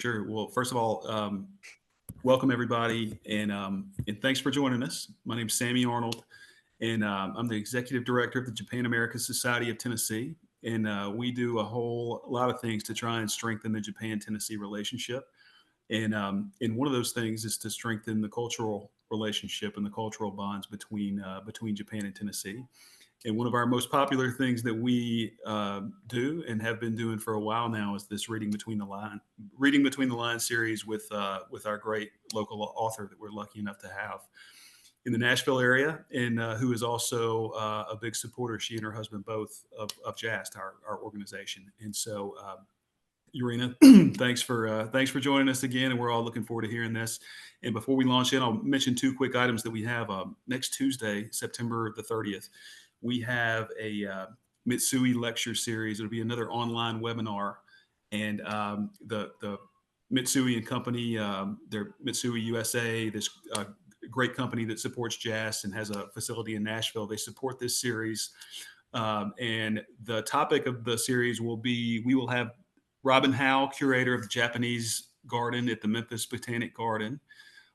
Sure. Well, first of all, welcome everybody, and thanks for joining us. My name's Sammy Arnold, and I'm the executive director of the Japan American Society of Tennessee. And we do a whole lot of things to try and strengthen the Japan Tennessee relationship. And one of those things is to strengthen the cultural relationship and the cultural bonds between Japan and Tennessee. And one of our most popular things that we do and have been doing for a while now is this reading between the line series with our great local author that we're lucky enough to have in the Nashville area, and who is also a big supporter. She and her husband both of JAST, our organization. And so, Yurina, thanks for joining us again, and we're all looking forward to hearing this. And before we launch in, I'll mention two quick items that we have. Next Tuesday, September the 30th, we have a Mitsui lecture series. It'll be another online webinar, and the Mitsui and Company, they're Mitsui USA, this great company that supports JAST and has a facility in Nashville. They support this series, and the topic of the series will be, we will have Robin Howe, curator of the Japanese garden at the Memphis Botanic Garden,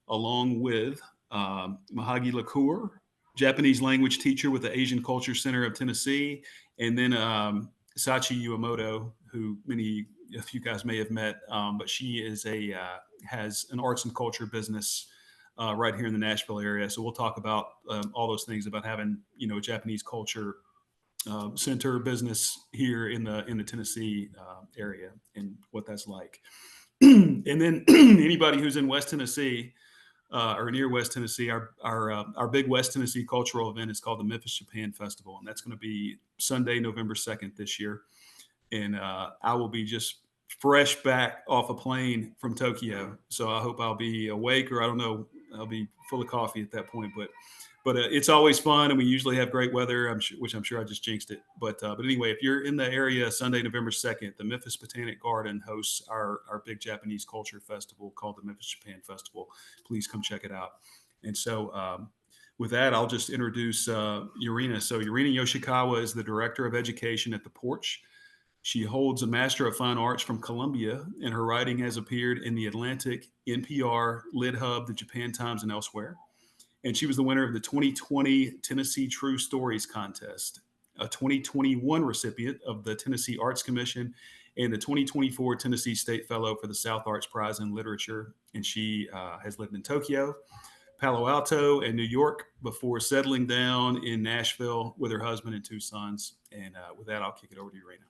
along with Mahagi Lacour, Japanese language teacher with the Asian Culture Center of Tennessee, and then Sachi Yuamoto, who many of you guys may have met, but she is has an arts and culture business right here in the Nashville area. So we'll talk about all those things about having a Japanese culture center business here in the Tennessee area and what that's like. And then anybody who's in West Tennessee or near West Tennessee, our big West Tennessee cultural event is called the Memphis Japan Festival, and that's going to be Sunday, November 2nd this year. And I will be just fresh back off a plane from Tokyo, so I hope I'll be awake, or I don't know, I'll be full of coffee at that point. But it's always fun, and we usually have great weather, which I'm sure I just jinxed it. But anyway, if you're in the area, Sunday, November 2nd, the Memphis Botanic Garden hosts our big Japanese culture festival called the Memphis Japan Festival. Please come check it out. And so with that, I'll just introduce Yurina. So Yurina Yoshikawa is the Director of Education at the Porch. She holds a Master of Fine Arts from Columbia, and her writing has appeared in The Atlantic, NPR, Lit Hub, the Japan Times, and elsewhere. And she was the winner of the 2020 Tennessee True Stories Contest, a 2021 recipient of the Tennessee Arts Commission, and the 2024 Tennessee State Fellow for the South Arts Prize in Literature. And she has lived in Tokyo, Palo Alto, and New York before settling down in Nashville with her husband and two sons. And with that, I'll kick it over to Yurina.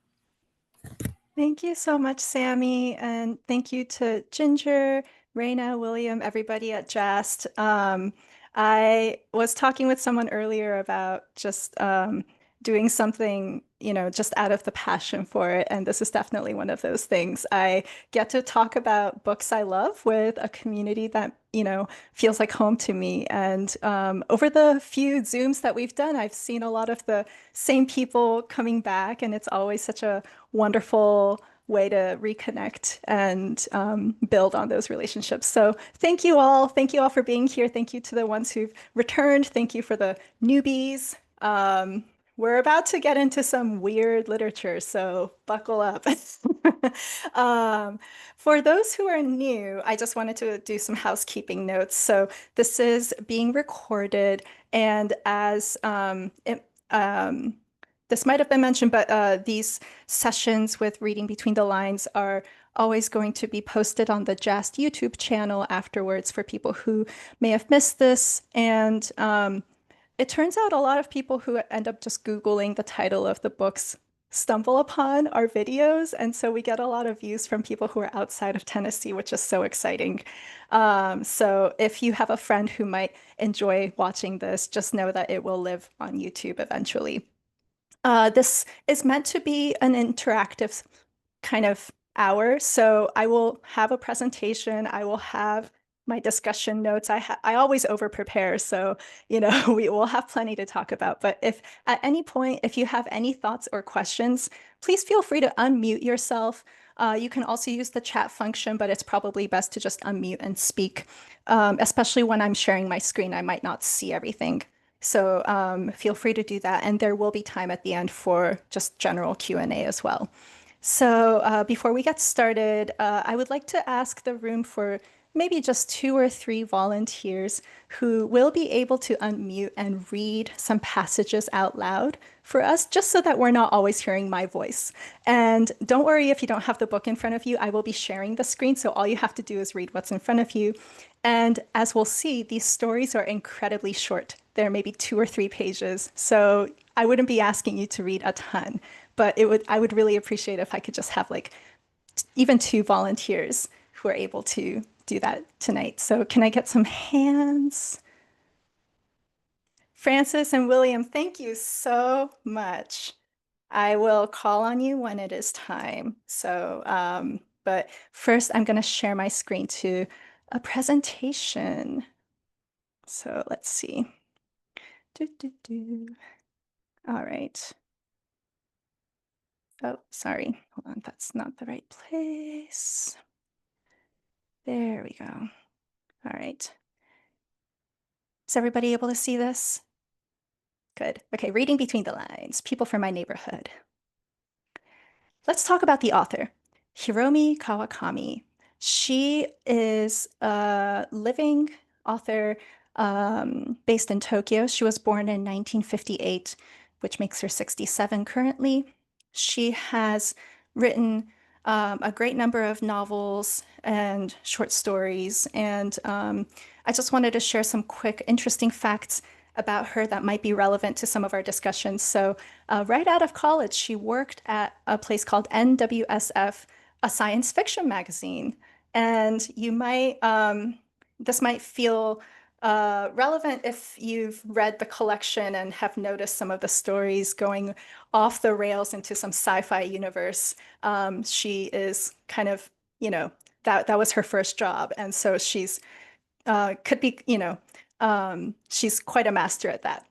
Thank you so much, Sammy. And thank you to Ginger, Raina, William, everybody at JAST. I was talking with someone earlier about just doing something, just out of the passion for it. And this is definitely one of those things. I get to talk about books I love with a community that, feels like home to me. And over the few Zooms that we've done, I've seen a lot of the same people coming back. And it's always such a wonderful way to reconnect and build on those relationships. So thank you all. Thank you all for being here. Thank you to the ones who've returned. Thank you for the newbies. We're about to get into some weird literature, so buckle up. For those who are new, I just wanted to do some housekeeping notes. So this is being recorded, and as this might have been mentioned, but these sessions with reading between the lines are always going to be posted on the JAST YouTube channel afterwards for people who may have missed this. And it turns out a lot of people who end up just Googling the title of the books stumble upon our videos. And so we get a lot of views from people who are outside of Tennessee, which is so exciting. So if you have a friend who might enjoy watching this, just know that it will live on YouTube eventually. This is meant to be an interactive kind of hour. So I will have a presentation. I will have my discussion notes. I always over prepare. So, we will have plenty to talk about. But if at any point, if you have any thoughts or questions, please feel free to unmute yourself. You can also use the chat function, but it's probably best to just unmute and speak, especially when I'm sharing my screen. I might not see everything. So feel free to do that. And there will be time at the end for just general Q&A as well. So before we get started, I would like to ask the room for maybe just 2 or 3 volunteers who will be able to unmute and read some passages out loud for us, just so that we're not always hearing my voice. And don't worry if you don't have the book in front of you, I will be sharing the screen, so all you have to do is read what's in front of you. And as we'll see, these stories are incredibly short. They're maybe 2 or 3 pages. So I wouldn't be asking you to read a ton, but I would really appreciate if I could just have like even 2 volunteers who are able to do that tonight. So can I get some hands? Francis and William, thank you so much. I will call on you when it is time. So, but first I'm going to share my screen to a presentation. So let's see. All right. Oh, sorry. Hold on. That's not the right place. There we go. All right. Is everybody able to see this? Good. Okay, reading between the lines. People from my neighborhood. Let's talk about the author, Hiromi Kawakami. She is a living author based in Tokyo. She was born in 1958, which makes her 67 currently. She has written a great number of novels and short stories, and I just wanted to share some quick, interesting facts about her that might be relevant to some of our discussions. So, right out of college, she worked at a place called NWSF, a science fiction magazine. And this might feel relevant if you've read the collection and have noticed some of the stories going off the rails into some sci-fi universe. She is kind of, that was her first job. And so could be, she's quite a master at that.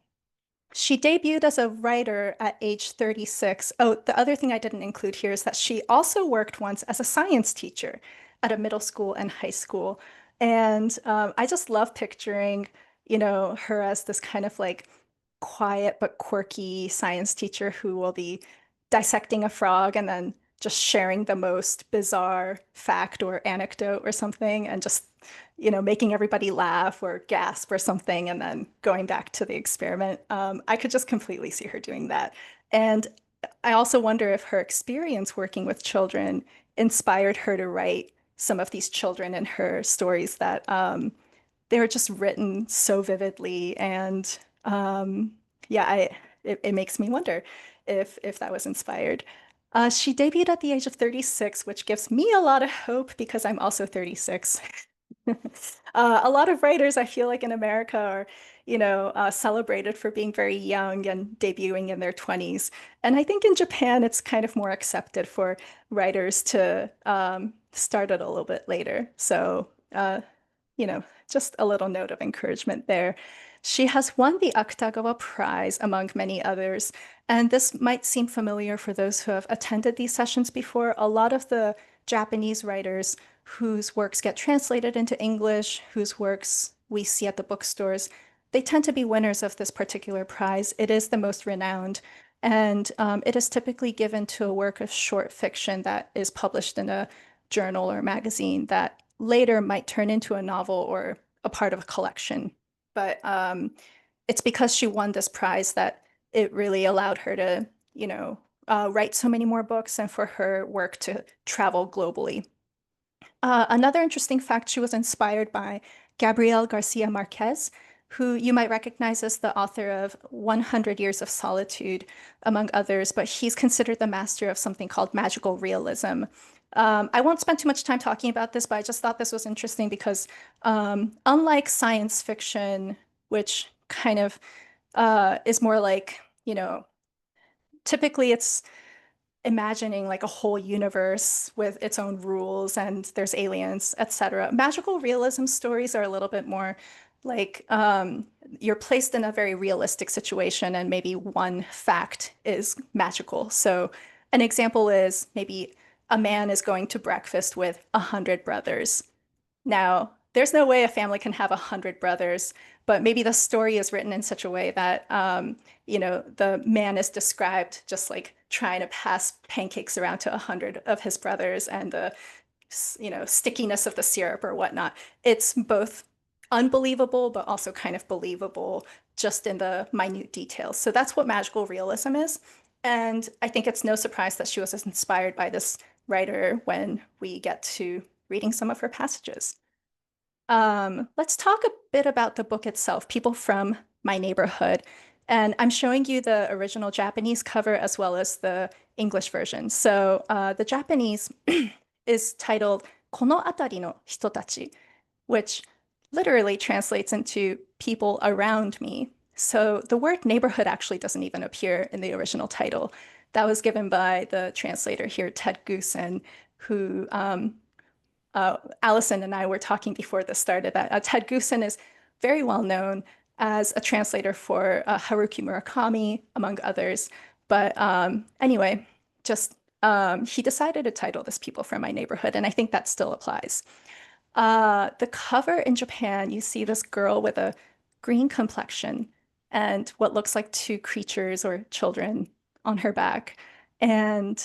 She debuted as a writer at age 36. Oh, the other thing I didn't include here is that she also worked once as a science teacher at a middle school and high school. And I just love picturing, her as this kind of like quiet but quirky science teacher who will be dissecting a frog and then just sharing the most bizarre fact or anecdote or something and just, making everybody laugh or gasp or something and then going back to the experiment. I could just completely see her doing that. And I also wonder if her experience working with children inspired her to write some of these children in her stories that they were just written so vividly and yeah, it makes me wonder if that was inspired. She debuted at the age of 36, which gives me a lot of hope because I'm also 36. A lot of writers, I feel like in America, are, celebrated for being very young and debuting in their 20s. And I think in Japan, it's kind of more accepted for writers to start it a little bit later. So, just a little note of encouragement there. She has won the Akutagawa Prize, among many others. And this might seem familiar for those who have attended these sessions before. A lot of the Japanese writers whose works get translated into English, whose works we see at the bookstores, they tend to be winners of this particular prize. It is the most renowned, and it is typically given to a work of short fiction that is published in a journal or magazine that later might turn into a novel or a part of a collection. But it's because she won this prize that it really allowed her to, write so many more books and for her work to travel globally. Another interesting fact, she was inspired by Gabriel Garcia Marquez, who you might recognize as the author of 100 Years of Solitude, among others, but he's considered the master of something called magical realism. I won't spend too much time talking about this, but I just thought this was interesting because unlike science fiction, which kind of is more like, typically it's imagining like a whole universe with its own rules and there's aliens, etc. Magical realism stories are a little bit more like you're placed in a very realistic situation and maybe one fact is magical. So an example is maybe a man is going to breakfast with 100 brothers. Now, there's no way a family can have 100 brothers, but maybe the story is written in such a way that, the man is described just like trying to pass pancakes around to 100 of his brothers and the stickiness of the syrup or whatnot. It's both unbelievable, but also kind of believable just in the minute details. So that's what magical realism is. And I think it's no surprise that she was inspired by this writer when we get to reading some of her passages. Let's talk a bit about the book itself, People from My Neighborhood. And I'm showing you the original Japanese cover as well as the English version. So the Japanese is titled Kono atari no hitotachi, which literally translates into people around me. So the word neighborhood actually doesn't even appear in the original title. That was given by the translator here, Ted Goosen, who Allison and I were talking before this started that Ted Goosen is very well known as a translator for Haruki Murakami, among others. But anyway, just he decided to title this People from My Neighborhood, and I think that still applies. The cover in Japan, you see this girl with a green complexion and what looks like two creatures or children on her back. And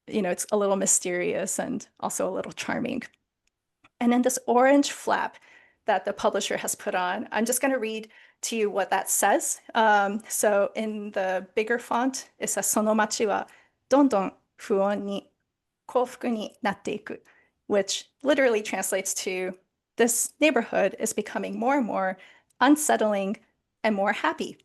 it's a little mysterious and also a little charming. And then this orange flap that the publisher has put on, I'm just going to read to you what that says. So in the bigger font, it says, その街はどんどん不穏に幸福になっていく, which literally translates to, this neighborhood is becoming more and more unsettling and more happy.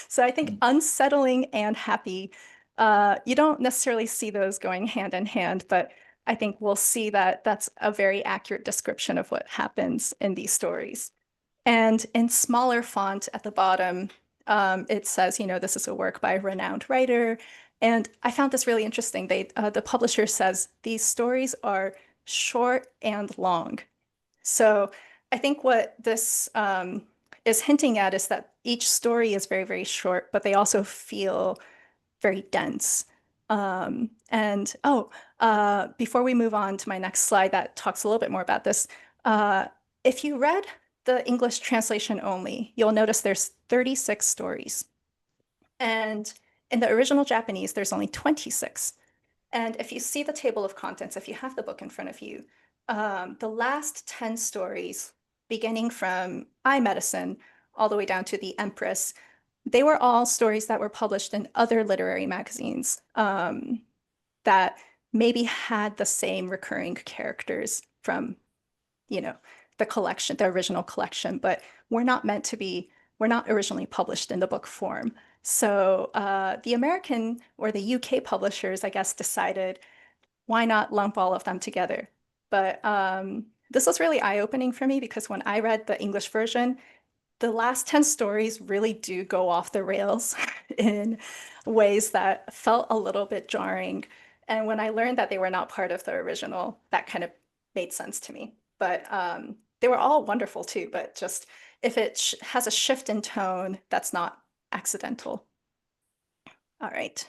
So I think unsettling and happy, you don't necessarily see those going hand in hand, but I think we'll see that that's a very accurate description of what happens in these stories. And in smaller font at the bottom, it says, this is a work by a renowned writer. And I found this really interesting. The publisher says these stories are short and long. So I think what this is hinting at is that each story is very, very short, but they also feel very dense. Before we move on to my next slide that talks a little bit more about this, if you read the English translation only, you'll notice there's 36 stories. And in the original Japanese, there's only 26. And if you see the table of contents, if you have the book in front of you, the last 10 stories, beginning from I, Medicine, all the way down to The Empress, they were all stories that were published in other literary magazines that maybe had the same recurring characters from, the collection, the original collection, but were not originally published in the book form. So the American or the UK publishers, I guess, decided, why not lump all of them together? But this was really eye-opening for me because when I read the English version, the last 10 stories really do go off the rails in ways that felt a little bit jarring. And when I learned that they were not part of the original, that kind of made sense to me. But they were all wonderful too, but just if it has a shift in tone, that's not accidental. All right.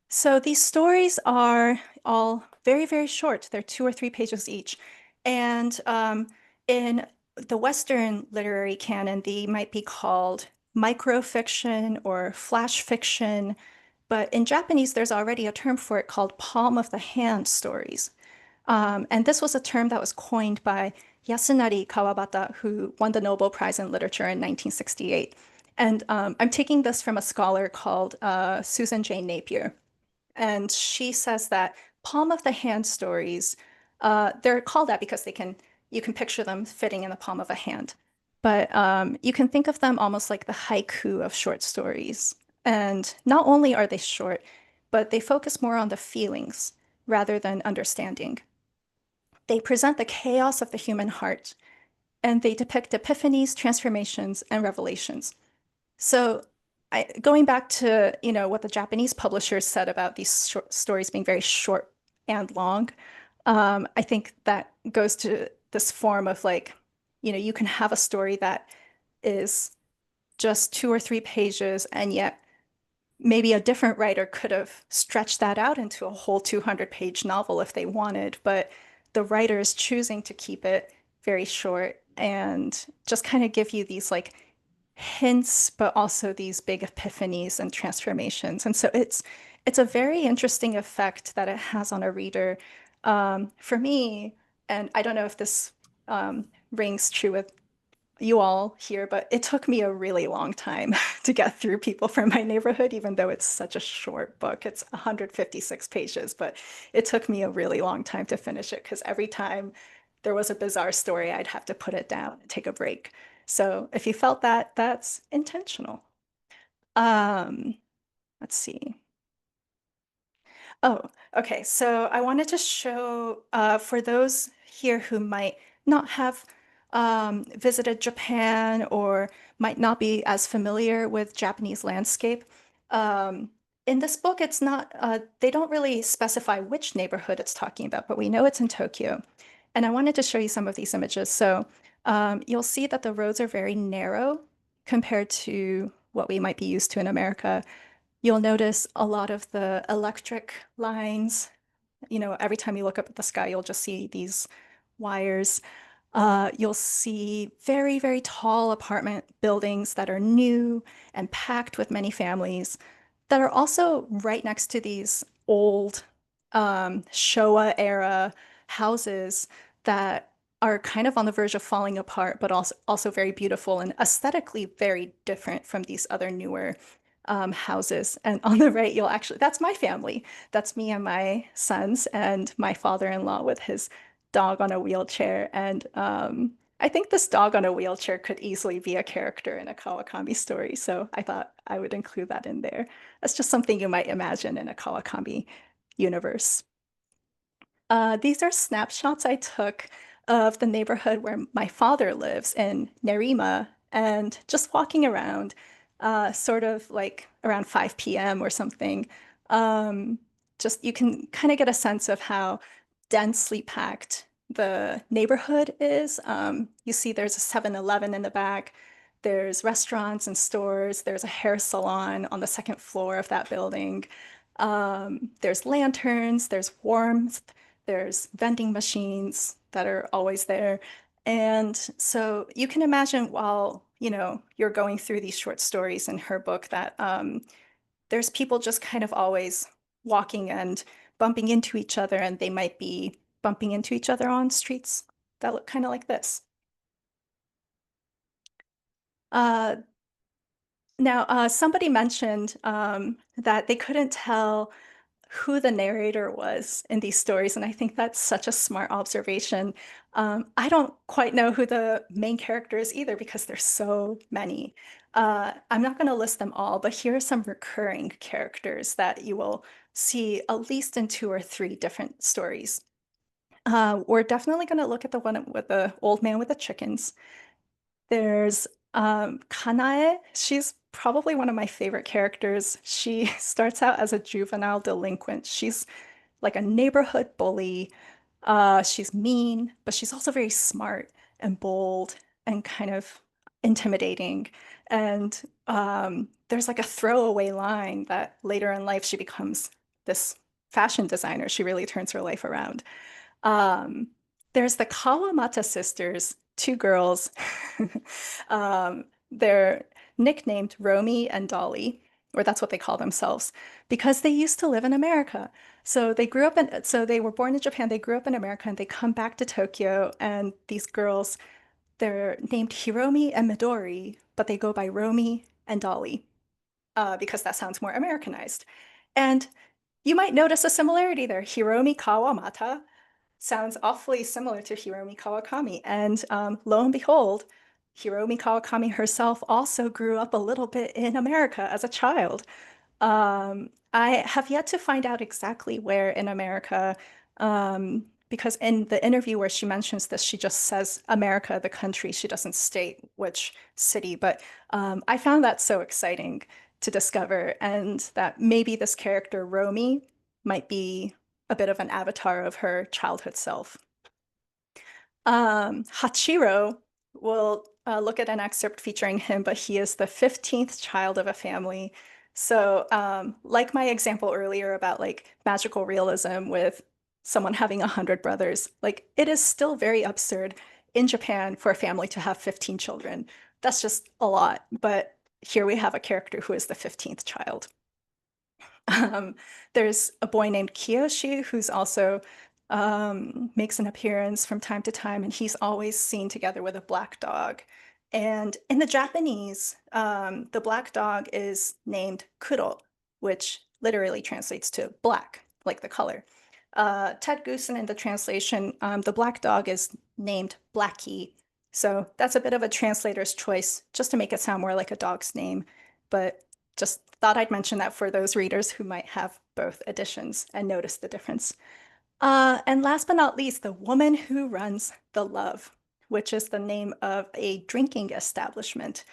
So these stories are all very, very short. They're 2 or 3 pages each. And in the Western literary canon, they might be called microfiction or flash fiction. But in Japanese, there's already a term for it called palm of the hand stories. And this was a term that was coined by Yasunari Kawabata, who won the Nobel Prize in Literature in 1968. And I'm taking this from a scholar called Susan Jane Napier. And she says that palm of the hand stories, they're called that because you can picture them fitting in the palm of a hand. But you can think of them almost like the haiku of short stories. And not only are they short, but they focus more on the feelings rather than understanding. They present the chaos of the human heart, and they depict epiphanies, transformations, and revelations. So going back to what the Japanese publishers said about these short stories being very short and long, I think that goes to this form of you can have a story that is just 2 or 3 pages, and yet maybe a different writer could have stretched that out into a whole 200-page novel if they wanted, but the writer is choosing to keep it very short and just kind of give you these hints, but also these big epiphanies and transformations. And so it's a very interesting effect that it has on a reader. For me, and I don't know if this rings true with you all here, but it took me a really long time to get through People from My Neighborhood, even though it's such a short book. It's 156 pages, but it took me a really long time to finish it because every time there was a bizarre story, I'd have to put it down and take a break. So if you felt that, that's intentional. Um, let's see. Oh, okay. So I wanted to show for those here who might not have visited Japan or might not be as familiar with Japanese landscape. Um, in this book, it's not, they don't really specify which neighborhood it's talking about, but we know it's in Tokyo. And I wanted to show you some of these images. So you'll see that the roads are very narrow compared to what we might be used to in America. You'll notice a lot of the electric lines. You know, every time you look up at the sky, you'll just see these wires. You'll see very, very tall apartment buildings that are new and packed with many families that are also right next to these old Showa era houses that are kind of on the verge of falling apart, but also very beautiful and aesthetically very different from these other newer houses. And on the right, you'll actually, that's my family. That's me and my sons and my father-in-law with his dog on a wheelchair. And I think this dog on a wheelchair could easily be a character in a Kawakami story. So I thought I would include that in there. That's just something you might imagine in a Kawakami universe. These are snapshots I took of the neighborhood where my father lives in Nerima and just walking around, sort of like around 5 p.m. or something. Um, just you can kind of get a sense of how densely packed the neighborhood is. You see there's a 7-Eleven in the back. There's restaurants and stores. There's a hair salon on the second floor of that building. There's lanterns, there's warmth, there's vending machines that are always there. And so you can imagine while, you know, you're going through these short stories in her book that there's people just kind of always walking and bumping into each other, and they might be bumping into each other on streets that look kind of like this. Uh, Now, somebody mentioned that they couldn't tell who the narrator was in these stories, and I think that's such a smart observation. I don't quite know who the main character is either because there's so many. I'm not going to list them all, but here are some recurring characters that you will see at least in 2 or 3 different stories. We're definitely going to look at the one with the old man with the chickens. There's Kanae. She's probably one of my favorite characters. She starts out as a juvenile delinquent. She's like a neighborhood bully. She's mean, but she's also very smart and bold and kind of intimidating. And there's like a throwaway line that later in life she becomes this fashion designer. She really turns her life around. Um, there's the Kawamata sisters, 2 girls. They're nicknamed Romy and Dolly, or that's what they call themselves, because they used to live in America. So they were born in Japan, they grew up in America, and they come back to Tokyo. And these girls, they're named Hiromi and Midori, but they go by Romy and Dolly, because that sounds more Americanized. And you might notice a similarity there. Hiromi Kawamata sounds awfully similar to Hiromi Kawakami. And lo and behold, Hiromi Kawakami herself also grew up a little bit in America as a child. I have yet to find out exactly where in America, because in the interview where she mentions this, she just says America, the country. She doesn't state which city. But I found that so exciting to discover, and that maybe this character, Romy, might be a bit of an avatar of her childhood self. Hachiro, we'll look at an excerpt featuring him, but he is the 15th child of a family. So, like my example earlier about like magical realism with someone having 100 brothers, like it is still very absurd in Japan for a family to have 15 children. that's just a lot. But here we have a character who is the 15th child. Um, there's a boy named Kiyoshi who's also makes an appearance from time to time, and he's always seen together with a black dog. And in the Japanese, the black dog is named Kuro, which literally translates to black, like the color. Ted Goosen in the translation, the black dog is named Blackie. So that's a bit of a translator's choice, just to make it sound more like a dog's name. But just thought I'd mention that for those readers who might have both editions and notice the difference. And last but not least, The Woman Who Runs the Love, which is the name of a drinking establishment.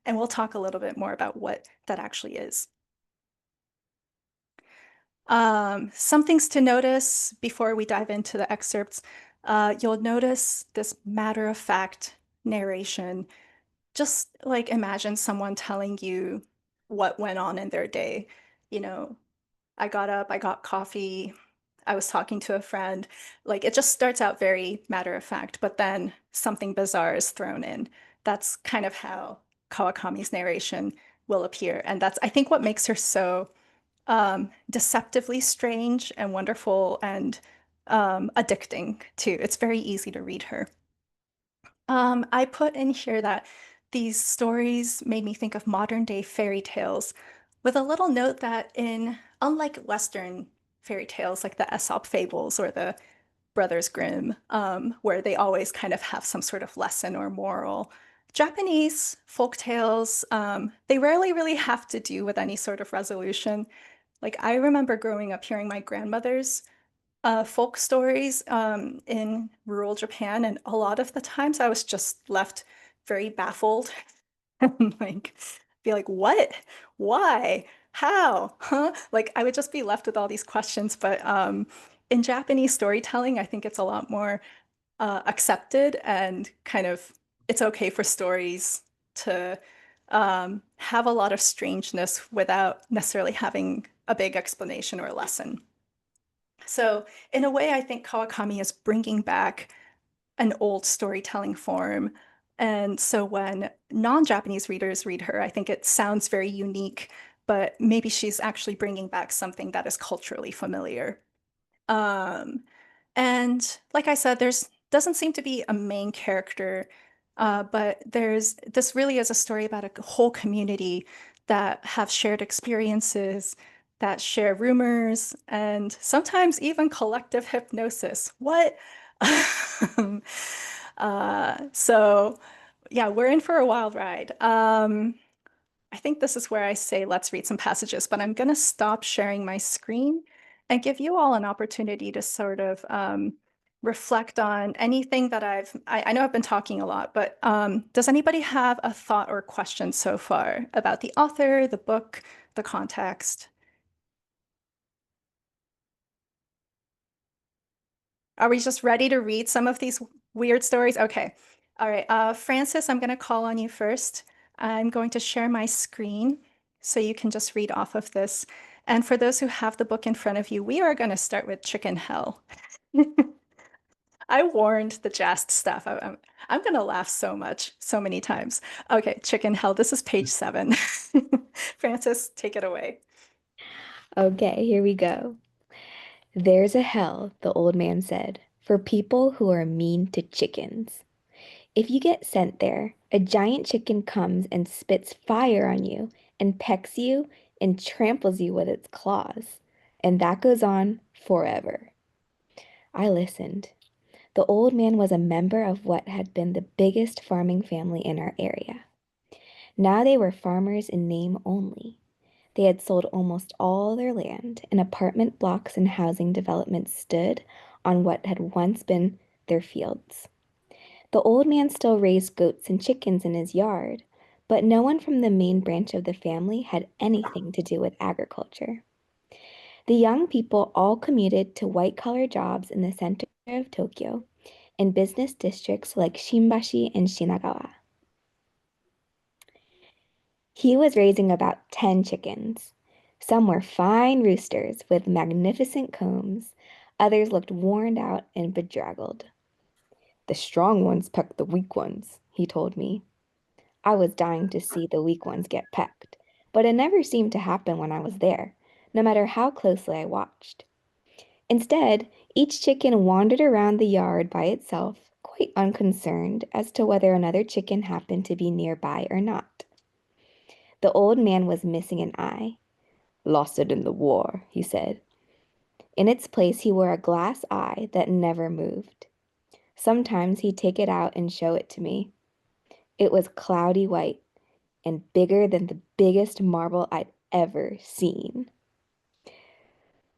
And we'll talk a little bit more about what that actually is. Some things to notice before we dive into the excerpts. You'll notice this matter-of-fact narration. Just like imagine someone telling you what went on in their day. You know, I got up, I got coffee, I was talking to a friend. Like it just starts out very matter of fact, but then something bizarre is thrown in. That's kind of how Kawakami's narration will appear. And that's, I think, what makes her so deceptively strange and wonderful and addicting too. It's very easy to read her. I put in here that these stories made me think of modern day fairy tales, with a little note that unlike Western fairy tales like the Aesop fables or the Brothers Grimm, where they always kind of have some sort of lesson or moral, Japanese folk tales, they rarely really have to do with any sort of resolution. Like I remember growing up hearing my grandmother's folk stories in rural Japan, and a lot of the times I was just left very baffled. Like, be like, what? Why? How? Huh? Like, I would just be left with all these questions. But in Japanese storytelling, I think it's a lot more accepted and kind of it's okay for stories to have a lot of strangeness without necessarily having a big explanation or lesson. So, in a way, I think Kawakami is bringing back an old storytelling form. And so, when non-Japanese readers read her, I think it sounds very unique, but maybe she's actually bringing back something that is culturally familiar. Um, and like I said, there's doesn't seem to be a main character, but there's this really is a story about a whole community that have shared experiences, that share rumors, and sometimes even collective hypnosis. What? So yeah, we're in for a wild ride. I think this is where I say let's read some passages, but I'm going to stop sharing my screen and give you all an opportunity to sort of reflect on anything that I know I've been talking a lot, but does anybody have a thought or question so far about the author, the book, the context? Are we just ready to read some of these weird stories? Okay. All right. Francis, I'm going to call on you first. I'm going to share my screen so you can just read off of this. And for those who have the book in front of you, we are going to start with Chicken Hell. I warned the JAST staff. I'm going to laugh so much, so many times. Okay, Chicken Hell. This is page 7. Francis, take it away. Okay, here we go. There's a hell, the old man said, for people who are mean to chickens. If you get sent there, a giant chicken comes and spits fire on you and pecks you and tramples you with its claws. And that goes on forever. I listened. The old man was a member of what had been the biggest farming family in our area. Now they were farmers in name only. They had sold almost all their land, and apartment blocks and housing developments stood on what had once been their fields. The old man still raised goats and chickens in his yard, but no one from the main branch of the family had anything to do with agriculture. The young people all commuted to white-collar jobs in the center of Tokyo, in business districts like Shimbashi and Shinagawa. He was raising about 10 chickens. Some were fine roosters with magnificent combs. Others looked worn out and bedraggled. The strong ones peck the weak ones, he told me. I was dying to see the weak ones get pecked, but it never seemed to happen when I was there, no matter how closely I watched. Instead, each chicken wandered around the yard by itself, quite unconcerned as to whether another chicken happened to be nearby or not. The old man was missing an eye. Lost it in the war, he said. In its place, he wore a glass eye that never moved. Sometimes he'd take it out and show it to me. It was cloudy white and bigger than the biggest marble I'd ever seen.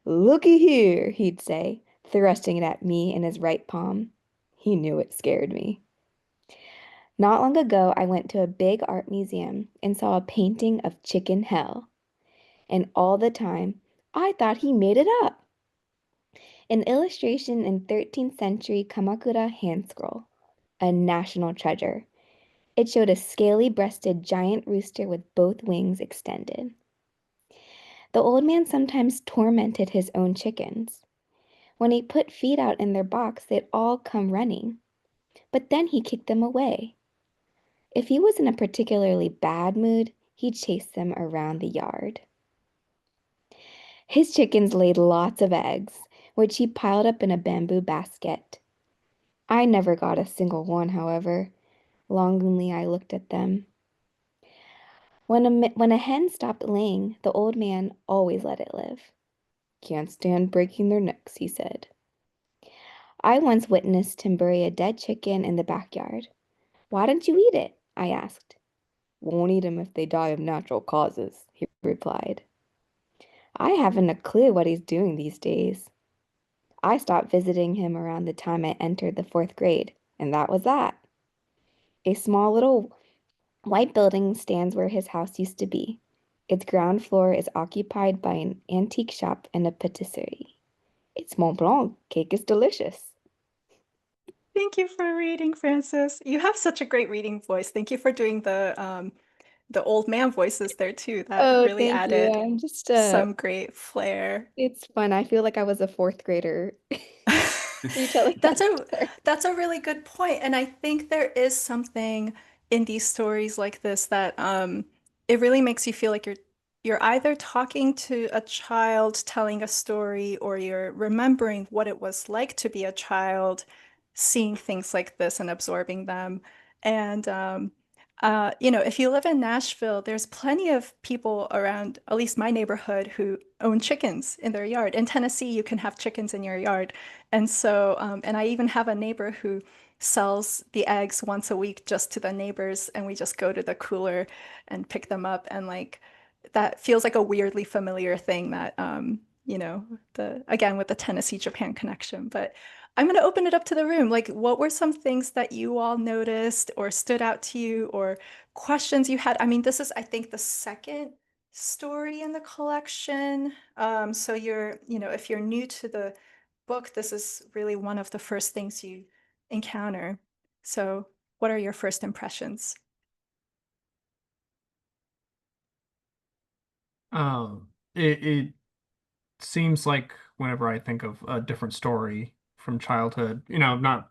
Looky here, he'd say, thrusting it at me in his right palm. He knew it scared me. Not long ago, I went to a big art museum and saw a painting of Chicken Hell. And all the time, I thought he made it up. An illustration in 13th century Kamakura hand scroll, a national treasure. It showed a scaly-breasted giant rooster with both wings extended. The old man sometimes tormented his own chickens. When he put feed out in their box, they'd all come running. But then he kicked them away. If he was in a particularly bad mood, he'd chase them around the yard. His chickens laid lots of eggs, which he piled up in a bamboo basket. I never got a single one, however. Longingly, I looked at them. When a hen stopped laying, the old man always let it live. Can't stand breaking their necks, he said. I once witnessed him bury a dead chicken in the backyard. Why don't you eat it? I asked. Won't eat 'em if they die of natural causes, he replied. I haven't a clue what he's doing these days. I stopped visiting him around the time I entered the fourth grade, and that was that. A small little white building stands where his house used to be. Its ground floor is occupied by an antique shop and a patisserie. It's Mont Blanc. Cake is delicious. Thank you for reading, Francis. You have such a great reading voice. Thank you for doing the old man voices there too. That Oh, really thank you. added I'm just some great flair. it's fun. I feel like I was a fourth grader retelling That's that a story. that's a really good point. And I think there is something in these stories like this that it really makes you feel like you're either talking to a child telling a story or you're remembering what it was like to be a child, seeing things like this and absorbing them. And if you live in Nashville, there's plenty of people around, at least my neighborhood, who own chickens in their yard. In Tennessee, you can have chickens in your yard. And so, and I even have a neighbor who sells the eggs once a week just to the neighbors, and we just go to the cooler and pick them up. And like that feels like a weirdly familiar thing that, the again with the Tennessee Japan connection. But I'm going to open it up to the room. Like, what were some things that you all noticed or stood out to you or questions you had? I mean, this is, I think, the second story in the collection. So if you're new to the book, this is really one of the first things you encounter. So, what are your first impressions? It seems like whenever I think of a different story from childhood, not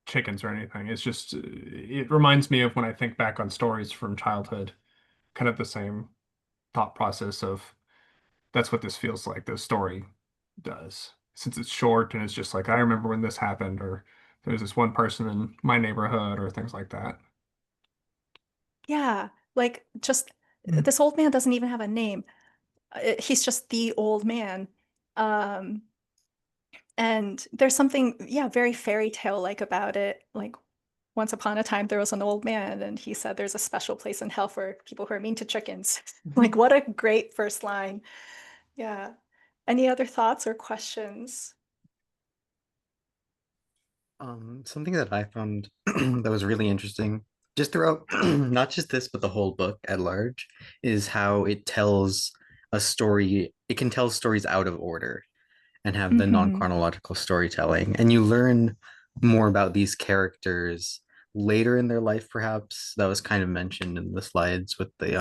chickens or anything, it's just it reminds me of when I think back on stories from childhood, kind of the same thought process of that's what this feels like, this story does. Since it's short and it's just like I remember when this happened, or there's this one person in my neighborhood, or things like that. Yeah, like just Mm. this old man doesn't even have a name. He's just the old man. Um, and there's something, yeah, very fairy tale like about it. Like once upon a time, there was an old man, and he said there's a special place in hell for people who are mean to chickens. Like, what a great first line. Yeah. Any other thoughts or questions? Something that I found that was really interesting, just throughout not just this, but the whole book at large, is how it tells a story. It can tell stories out of order and have the Hmm. non-chronological storytelling. And you learn more about these characters later in their life, perhaps. That was kind of mentioned in the slides with the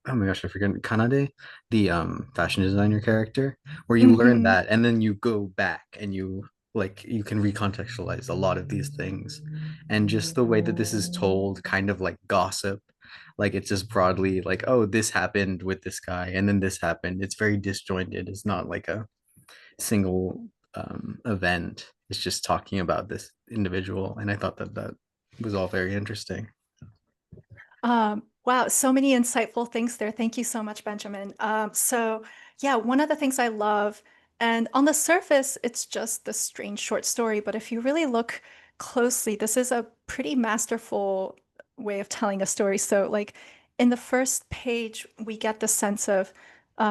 oh my gosh, I forget Kanade, the fashion designer character, where you learn Hmm. that and then you go back and you like you can recontextualize a lot of these things. And just the way that this is told, kind of like gossip, like it's just broadly like, oh, this happened with this guy and then this happened. It's very disjointed. It's not like a single event. It's just talking about this individual. And I thought that that was all very interesting. Wow, so many insightful things there. Thank you so much, Benjamin. So yeah, one of the things I love, and on the surface, it's just this strange short story, but if you really look closely, this is a pretty masterful way of telling a story. So like in the first page, we get the sense of,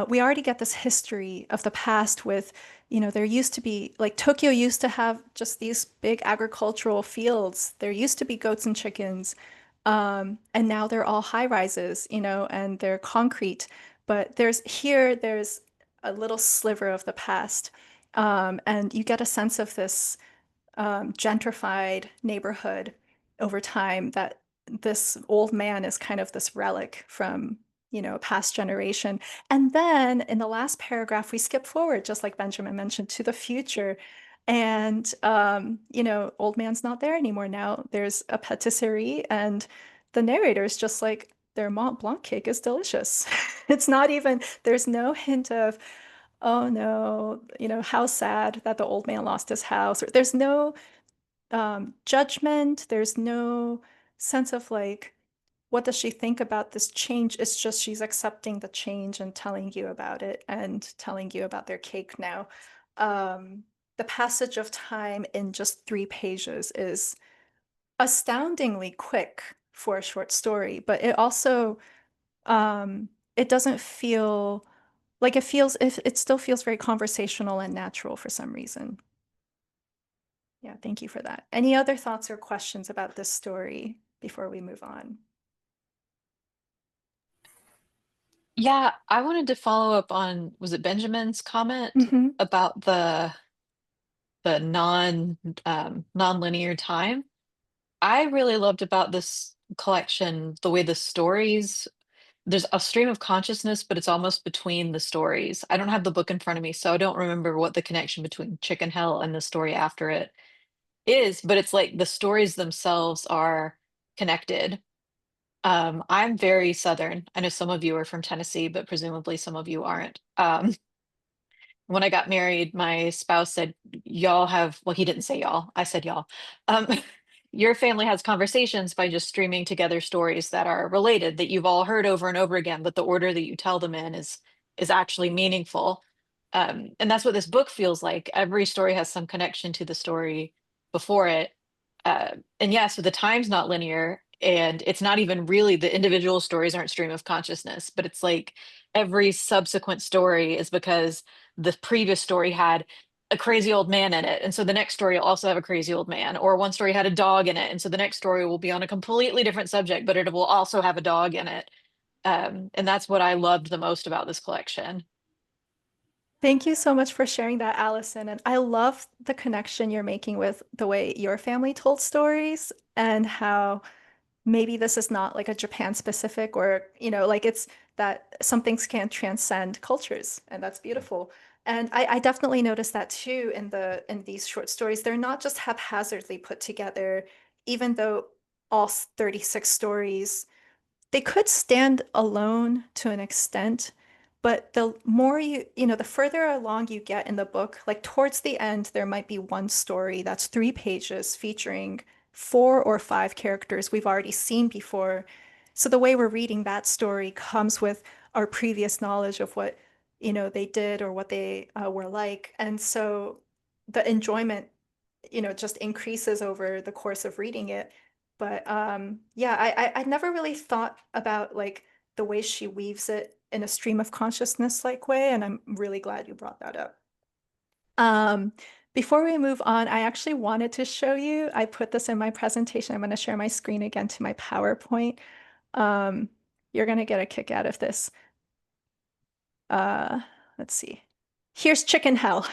we already get this history of the past with, there used to be, like Tokyo used to have just these big agricultural fields. There used to be goats and chickens. And now they're all high rises, and they're concrete. But there's a little sliver of the past. And you get a sense of this gentrified neighborhood over time, that this old man is kind of this relic from, a past generation. And then in the last paragraph, we skip forward, just like Benjamin mentioned, to the future. And, old man's not there anymore. Now there's a patisserie, and the narrator is just like, their Mont Blanc cake is delicious. It's not even, there's no hint of, oh no, how sad that the old man lost his house. Or there's no judgment. There's no sense of like, what does she think about this change? It's just she's accepting the change and telling you about it and telling you about their cake now. The passage of time in just 3 pages is astoundingly quick for a short story, but it also it doesn't feel like it still feels very conversational and natural for some reason. Yeah, thank you for that. Any other thoughts or questions about this story before we move on? Yeah, I wanted to follow up on, was it Benjamin's comment Mhm. about the non-linear time? I really loved about this collection the way the stories, there's a stream of consciousness, but it's almost between the stories. I don't have the book in front of me, so I don't remember what the connection between Chicken Hell and the story after it is, but it's like the stories themselves are connected. I'm very Southern. I know some of you are from Tennessee, but presumably some of you aren't. When I got married, my spouse said, y'all have, well, he didn't say y'all, I said y'all. Um, your family has conversations by just streaming together stories that are related, that you've all heard over and over again, but the order that you tell them in is actually meaningful. And that's what this book feels like. Every story has some connection to the story before it. And yeah, so the time's not linear, and it's not even really, the individual stories aren't stream of consciousness, but it's like every subsequent story is because the previous story had a crazy old man in it, and so the next story will also have a crazy old man, or one story had a dog in it, and so the next story will be on a completely different subject, but it will also have a dog in it. And that's what I loved the most about this collection. Thank you so much for sharing that, Allison. And I love the connection you're making with the way your family told stories, and how maybe this is not like a Japan specific, or, like it's that some things can transcend cultures, and that's beautiful. And I definitely noticed that too in these short stories. They're not just haphazardly put together, even though all 36 stories, they could stand alone to an extent, but the more the further along you get in the book, like towards the end, there might be one story that's 3 pages featuring 4 or 5 characters we've already seen before. So the way we're reading that story comes with our previous knowledge of what, they did or what they were like. And so the enjoyment, just increases over the course of reading it. But yeah, I never really thought about like the way she weaves it in a stream of consciousness like way, and I'm really glad you brought that up. Um, Before we move on, I actually wanted to show you, I put this in my presentation. I'm going to share my screen again to my PowerPoint. Um, you're going to get a kick out of this. Uh, let's see. Here's Chicken Hell.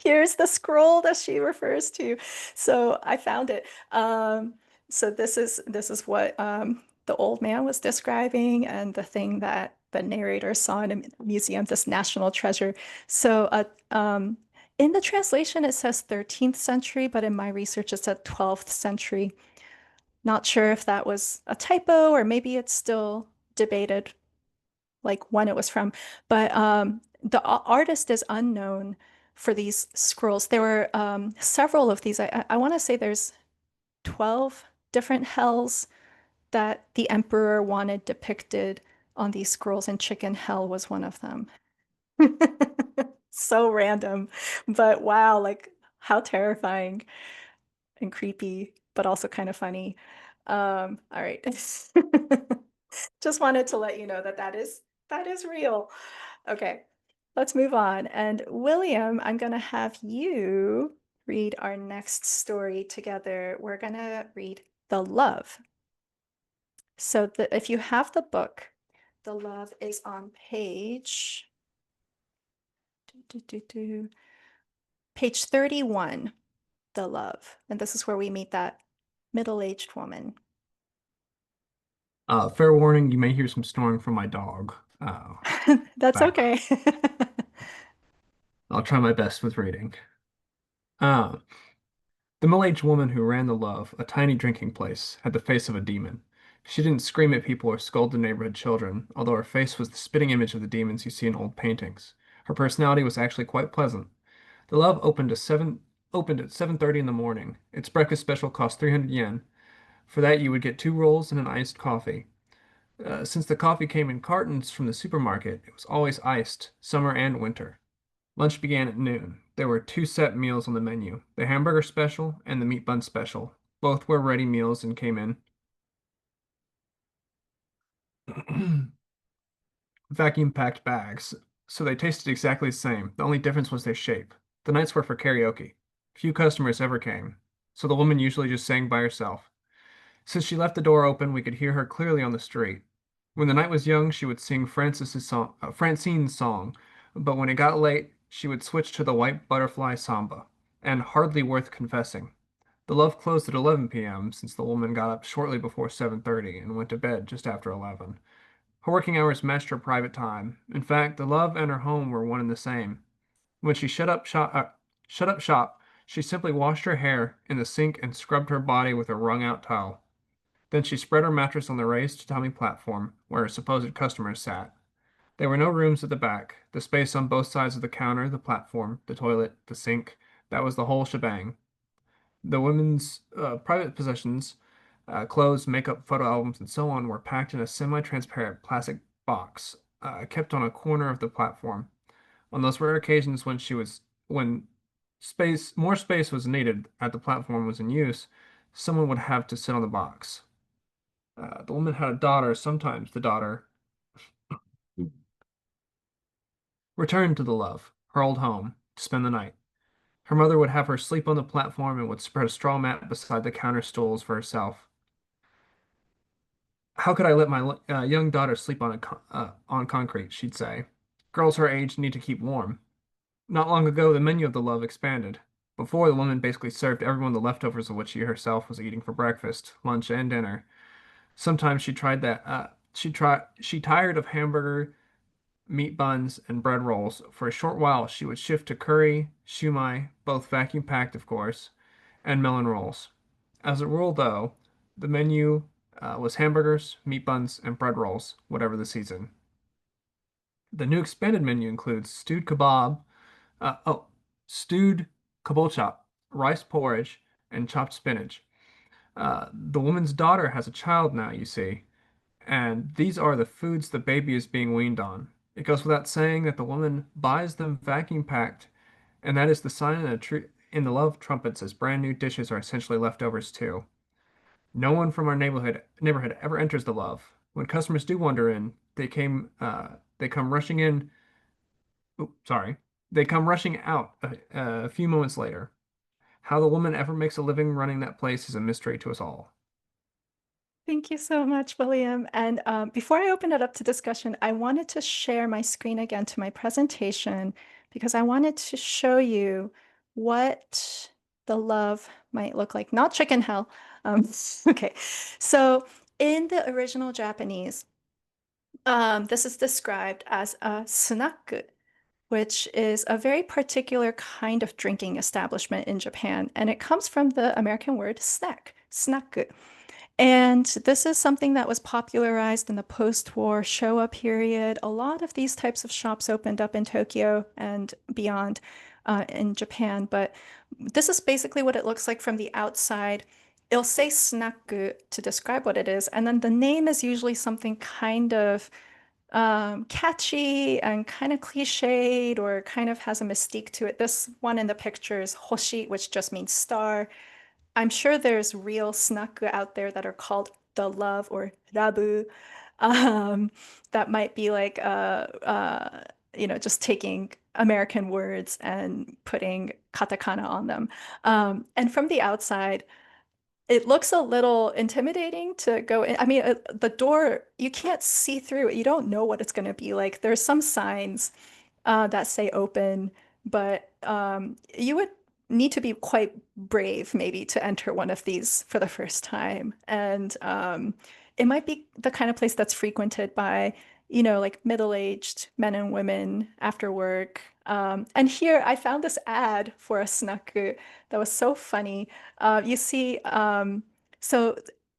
Here's the scroll that she refers to. So I found it. So this is what the old man was describing, and the thing that the narrator saw in a museum, this national treasure. So In the translation, it says 13th century, but in my research, it said 12th century. Not sure if that was a typo or maybe it's still debated, like when it was from. But the artist is unknown for these scrolls. There were several of these. I want to say there's 12 different hells that the emperor wanted depicted on these scrolls, and chicken hell was one of them. So random, but wow, like how terrifying and creepy, but also kind of funny. All right. Just wanted to let you know that that is real. Okay, let's move on. And William, I'm gonna have you read our next story together. We're gonna read The Love. So if you have the book, The Love is on page page 31, The Love. And this is where we meet that middle-aged woman. Fair warning, you may hear some snoring from my dog. That's Back. okay. I'll try my best with reading. The middle-aged woman who ran The Love, a tiny drinking place, had the face of a demon. She didn't scream at people or scold the neighborhood children, although her face was the spitting image of the demons you see in old paintings. Her personality was actually quite pleasant. The Love opened at 7:30 in the morning. Its breakfast special cost 300 yen. For that, you would get 2 rolls and an iced coffee. Since the coffee came in cartons from the supermarket, it was always iced, summer and winter. Lunch began at noon. There were 2 set meals on the menu, the hamburger special and the meat bun special. Both were ready meals and came in vacuum-packed bags, so they tasted exactly the same. The only difference was their shape. The nights were for karaoke. Few customers ever came, so the woman usually just sang by herself. Since she left the door open, we could hear her clearly on the street. When the night was young, she would sing Francine's song, but when it got late, she would switch to the White Butterfly Samba, and hardly worth confessing. The Love closed at 11 p.m. since the woman got up shortly before 7:30 and went to bed just after 11. Her working hours matched her private time. In fact, the Love and her home were one and the same. When she shut up shop, she simply washed her hair in the sink and scrubbed her body with a wrung-out towel. Then she spread her mattress on the raised tummy platform where her supposed customers sat. There were no rooms at the back. The space on both sides of the counter, the platform, the toilet, the sink, that was the whole shebang. The women's private possessions, clothes, makeup, photo albums, and so on, were packed in a semi-transparent plastic box, kept on a corner of the platform. On those rare occasions when more space was needed at the platform was in use, someone would have to sit on the box. The woman had a daughter. Sometimes the daughter returned to the Love, her old home, to spend the night. Her mother would have her sleep on the platform and would spread a straw mat beside the counter stools for herself. How could I let my young daughter sleep on concrete? She'd say. Girls her age need to keep warm. Not long ago, the menu of the Love expanded. Before, the woman basically served everyone the leftovers of what she herself was eating for breakfast, lunch, and dinner. Sometimes she tried that. She tired of hamburger, meat buns, and bread rolls. For a short while, she would shift to curry, shumai, both vacuum packed, of course, and melon rolls. As a rule, though, the menu was hamburgers, meat buns, and bread rolls, whatever the season. The new expanded menu includes stewed kabocha, rice porridge, and chopped spinach. The woman's daughter has a child now, you see, and these are the foods the baby is being weaned on. It goes without saying that the woman buys them vacuum packed, and that is the sign in the Love trumpets as brand new dishes are essentially leftovers too. No one from our neighborhood ever enters the Love. When customers do wander in, they come rushing in. Oops, sorry. They come rushing out a few moments later. How the woman ever makes a living running that place is a mystery to us all. Thank you so much, William. And before I open it up to discussion, I wanted to share my screen again to my presentation because I wanted to show you what the Love might look like. Not chicken hell. Okay, so in the original Japanese, this is described as a sunaku. which is a very particular kind of drinking establishment in Japan. And it comes from the American word snack. And this is something that was popularized in the post-war Showa period. A lot of these types of shops opened up in Tokyo and beyond in Japan. But this is basically what it looks like from the outside. It'll say snaku to describe what it is. And then the name is usually something kind of catchy and kind of cliched or kind of has a mystique to it. This one in the picture is hoshi, which just means star. I'm sure there's real snaku out there that are called the love or rabu. Um, that might be like just taking American words and putting katakana on them. And from the outside, it looks a little intimidating to go in. I mean, the door, you can't see through it. You don't know what it's going to be like. There's some signs that say open, but you would need to be quite brave maybe to enter one of these for the first time. And it might be the kind of place that's frequented by, like middle-aged men and women after work. And here I found this ad for a snaku that was so funny. You see, so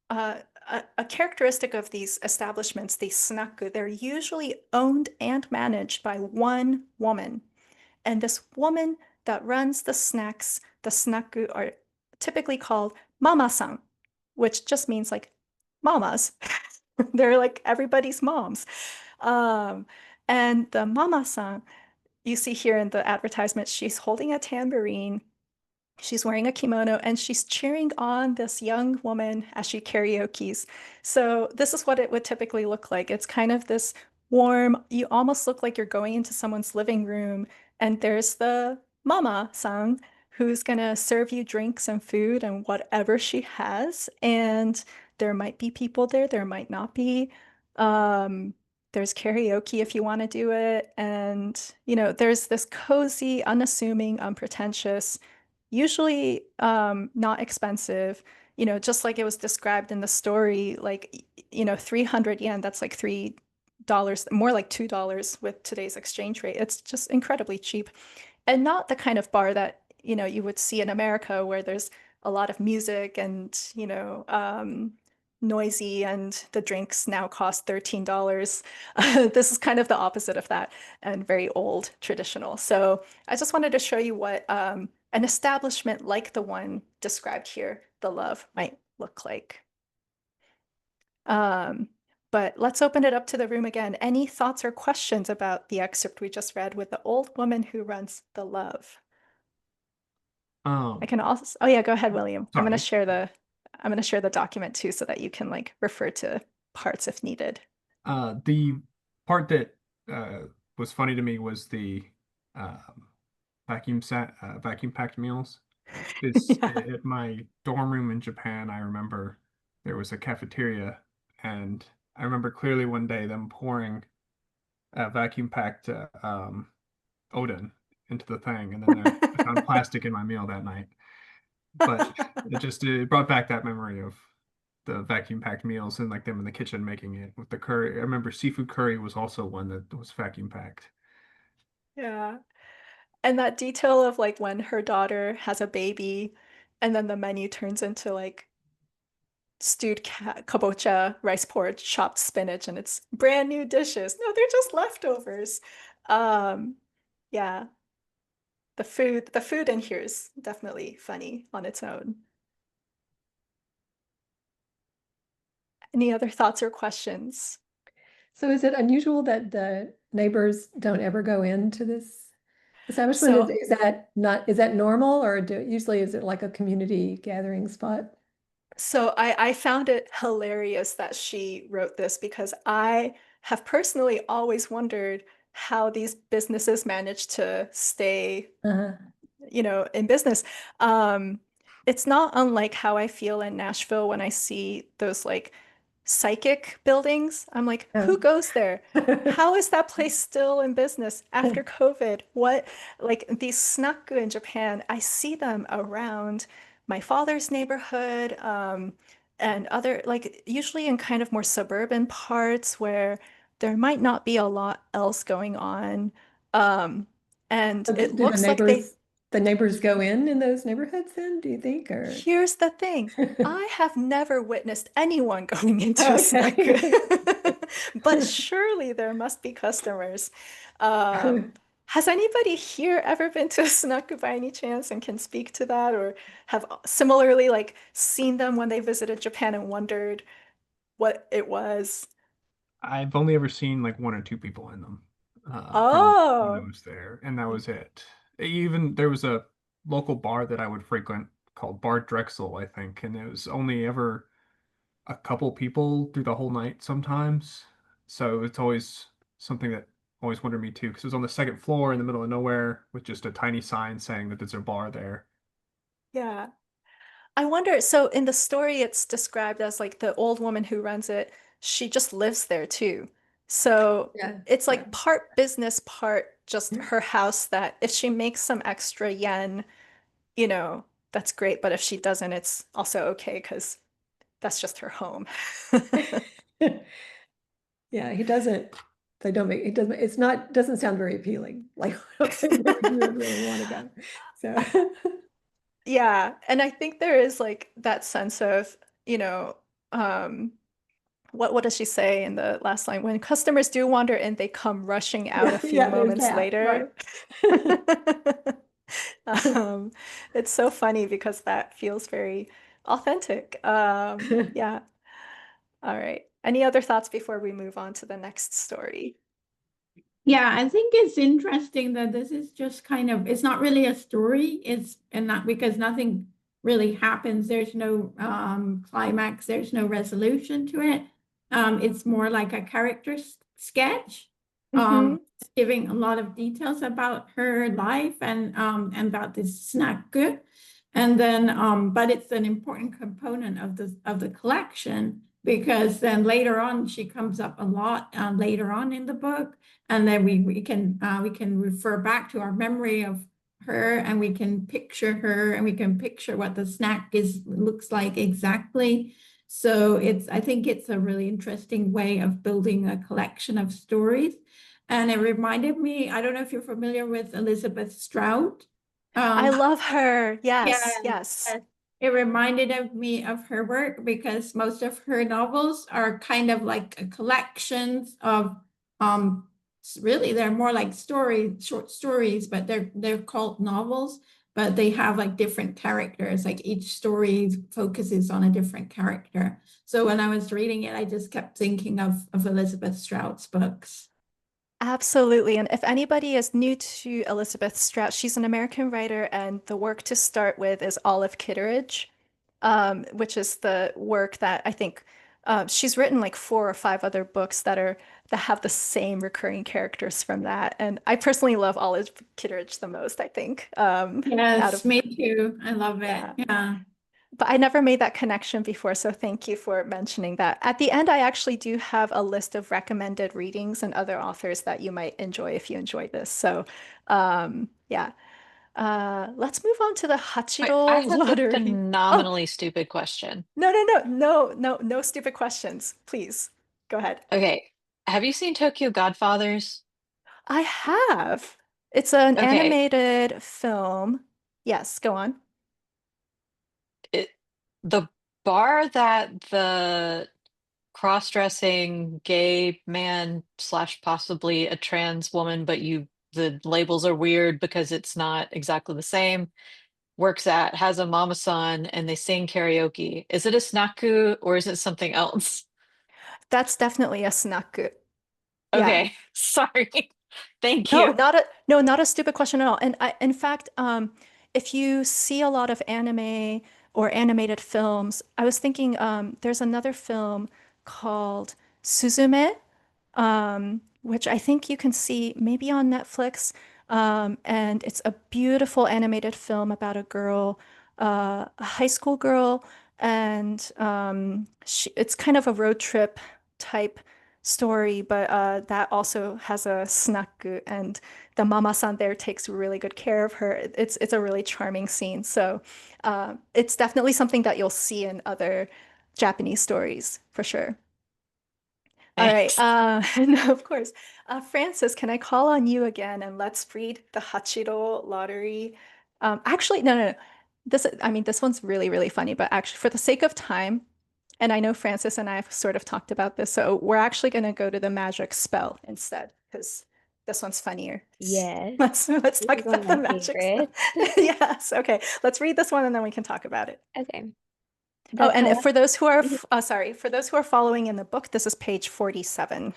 a characteristic of these establishments, these snaku, they're usually owned and managed by one woman. And this woman that runs the snacks, the snaku, are typically called mama-san, which just means like mamas. They're like everybody's moms. Um, and the mama-san, you see here in the advertisement, she's holding a tambourine. She's wearing a kimono and she's cheering on this young woman as she karaoke's. So this is what it would typically look like. It's kind of this warm, you almost look like you're going into someone's living room and there's the mama-san who's gonna serve you drinks and food and whatever she has. And there might be people there, there might not be. Um, there's karaoke if you want to do it. And, there's this cozy, unassuming, unpretentious, usually not expensive, just like it was described in the story, like, 300 yen, that's like $3, more like $2 with today's exchange rate. It's just incredibly cheap and not the kind of bar that, you would see in America where there's a lot of music and, noisy and the drinks now cost $13. This is kind of the opposite of that and very old traditional. So I just wanted to show you what an establishment like the one described here, the Love, might look like. But let's open it up to the room again. Any thoughts or questions about the excerpt we just read with the old woman who runs the Love? I can also, oh yeah, go ahead, William. I'm gonna Sorry. share the document too so that you can like refer to parts if needed. The part that was funny to me was the vacuum packed meals. This Yeah. at my dorm room in Japan, I remember there was a cafeteria, and I remember clearly one day them pouring vacuum packed Odin into the thing, and then I found plastic in my meal that night. But it brought back that memory of the vacuum packed meals and like them in the kitchen making it with the curry. I remember seafood curry was also one that was vacuum packed. Yeah. And that detail of like when her daughter has a baby and then the menu turns into like stewed kabocha, rice porridge, chopped spinach, and it's brand new dishes. No, they're just leftovers. Um, yeah, the food in here is definitely funny on its own. Any other thoughts or questions? So is it unusual that the neighbors don't ever go into this establishment? So Is that normal or usually is it like a community gathering spot? So I found it hilarious that she wrote this because I have personally always wondered how these businesses manage to stay, Uh-huh. in business. Um, it's not unlike how I feel in Nashville when I see those like psychic buildings. I'm like, who Oh. goes there? How is that place still in business after COVID? What, like these snaku in Japan, I see them around my father's neighborhood, and other, like usually in kind of more suburban parts where there might not be a lot else going on. And Do it the looks like they. neighbors go in those neighborhoods then, do you think, or? Here's the thing. I have never witnessed anyone going into a snack. Okay. But surely there must be customers. Has anybody here ever been to a snack by any chance and can speak to that, or have similarly like seen them when they visited Japan and wondered what it was? I've only ever seen like one or two people in them from when I Oh, was there, and that was it. Even there was a local bar that I would frequent called Bar Drexel, I think, and it was only ever a couple people through the whole night sometimes. So it's always something that always wondered me too, because it was on the second floor in the middle of nowhere with just a tiny sign saying that there's a bar there. yeah. I wonder, so in the story, it's described as like the old woman who runs it, she just lives there too. So Yeah, it's yeah. like part business, part just her house that if she makes some extra yen, that's great. But if she doesn't, it's also okay because that's just her home. Yeah, he doesn't, they don't make, it doesn't, it's not, doesn't sound very appealing, like, I don't think where you would really want to go, so. Yeah. And I think there is like that sense of, you know, um, what does she say in the last line? When customers do wander in, they come rushing out a Yeah, few yeah, there's moments that, later. right. Um, it's so funny because that feels very authentic. Yeah. All right. Any other thoughts before we move on to the next story? Yeah, I think it's interesting that this is just kind of, it's not really a story. It's, and not because nothing really happens. There's no climax, there's no resolution to it. It's more like a character sketch, Hmm. giving a lot of details about her life and about this snack. And then but it's an important component of the collection because then later on she comes up a lot later on in the book, and then we can refer back to our memory of her, and we can picture her, and we can picture what the snack looks like exactly. So I think it's a really interesting way of building a collection of stories. And it reminded me, I don't know if you're familiar with Elizabeth Strout. I Um, love her. Yes, yeah, yes. it reminded of me of her work because most of her novels are kind of like collections of um really they're more like short stories, but they're called novels, but they have like different characters. Like each story focuses on a different character. So when I was reading it, I just kept thinking of Elizabeth Strout's books. Absolutely. And if anybody is new to Elizabeth Strout, she's an American writer, and the work to start with is Olive Kitteridge, which is the work that I think she's written like 4 or 5 other books that have the same recurring characters from that. And I personally love Olive Kitteridge the most, I think, out Yes, of me too. I love it. yeah. Yeah. But I never made that connection before, so thank you for mentioning that. At the end, I actually do have a list of recommended readings and other authors that you might enjoy if you enjoy this. So, yeah. Let's move on to the I Hachiro have a lottery. Oh, phenomenally stupid question. no stupid questions. Please, go ahead. Okay. Have you seen Tokyo Godfathers? I have. It's an Okay. animated film. Yes, go on. It, the bar that the cross-dressing gay man slash possibly a trans woman, but the labels are weird because it's not exactly the same, works at has a mama-san and they sing karaoke. Is it a snaku or is it something else? That's definitely a snack. Yeah. Okay, sorry. Thank No, you. not a stupid question at all. And in fact, if you see a lot of anime or animated films, I was thinking there's another film called Suzume, which I think you can see maybe on Netflix. And it's a beautiful animated film about a girl, a high school girl, and it's kind of a road trip type story, but that also has a snaku, and the mama-san there takes really good care of her. It's a really charming scene. So it's definitely something that you'll see in other Japanese stories for sure. All right. Thanks. No, of course. Francis, can I call on you again and let's read the Hachiro lottery? Actually, no, no, no. This one's really, really funny, but actually, for the sake of time, and I know Francis and I have sort of talked about this, so we're actually going to go to the magic spell instead because this one's funnier. Yes, Let's this talk is one of about the my magic spell. favorites. Yes. Okay. Let's read this one and then we can talk about it. Okay. Oh, The and Kawa for those who are, sorry, for those who are following in the book, this is page 47.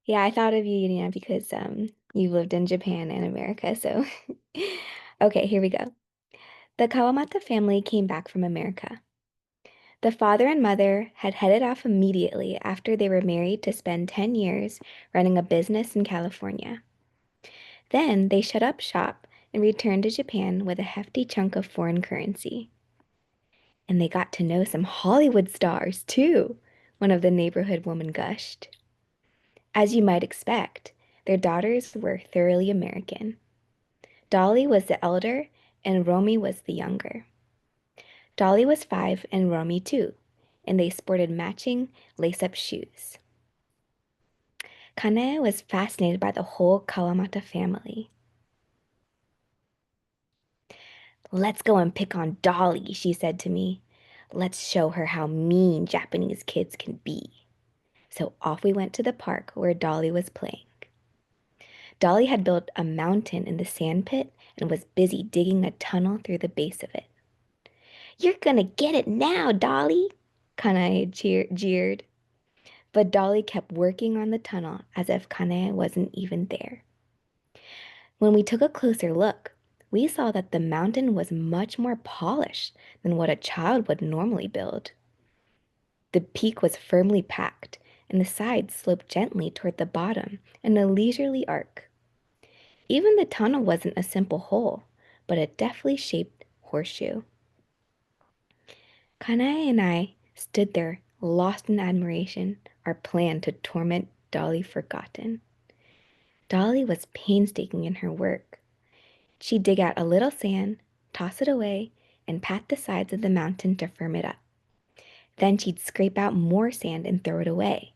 Yeah, I thought of you, Yurina, because you lived in Japan and America, so okay, here we go. The Kawamata family came back from America. The father and mother had headed off immediately after they were married to spend 10 years running a business in California. Then they shut up shop and returned to Japan with a hefty chunk of foreign currency. And they got to know some Hollywood stars, too, one of the neighborhood women gushed. As you might expect, their daughters were thoroughly American. Dolly was the elder, and Romy was the younger. Dolly was 5 and Romy 2, and they sported matching lace-up shoes. Kane was fascinated by the whole Kawamata family. "Let's go and pick on Dolly," she said to me. "Let's show her how mean Japanese kids can be." So off we went to the park where Dolly was playing. Dolly had built a mountain in the sand pit and was busy digging a tunnel through the base of it. "You're gonna get it now, Dolly," Kanae jeered. But Dolly kept working on the tunnel as if Kanae wasn't even there. When we took a closer look, we saw that the mountain was much more polished than what a child would normally build. The peak was firmly packed, and the sides sloped gently toward the bottom in a leisurely arc. Even the tunnel wasn't a simple hole, but a deftly shaped horseshoe. Kanae and I stood there, lost in admiration, our plan to torment Dolly forgotten. Dolly was painstaking in her work. She'd dig out a little sand, toss it away, and pat the sides of the mountain to firm it up. Then she'd scrape out more sand and throw it away.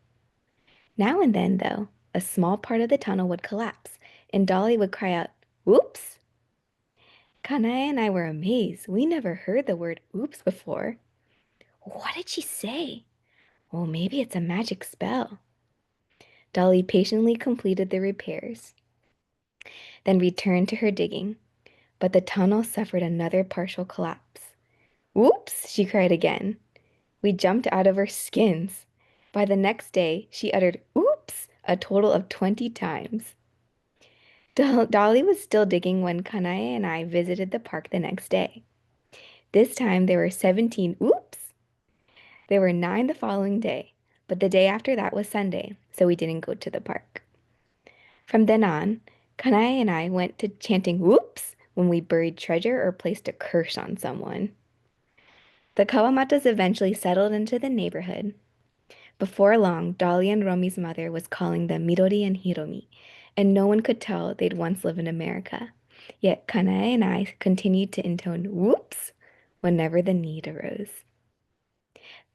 Now and then, though, a small part of the tunnel would collapse, and Dolly would cry out, "Oops!" Kanae and I were amazed. We never heard the word oops before. What did she say? Well, maybe it's a magic spell. Dolly patiently completed the repairs, then returned to her digging, but the tunnel suffered another partial collapse. "Oops!" she cried again. We jumped out of our skins. By the next day, she uttered "oops" a total of 20 times. Dolly was still digging when Kanae and I visited the park the next day. This time there were 17 oops. There were 9 the following day, but the day after that was Sunday, so we didn't go to the park. From then on, Kanae and I went to chanting "whoops" when we buried treasure or placed a curse on someone. The Kawamatas eventually settled into the neighborhood. Before long, Dolly and Romy's mother was calling them Midori and Hiromi, and no one could tell they'd once lived in America. Yet Kanae and I continued to intone "whoops" whenever the need arose.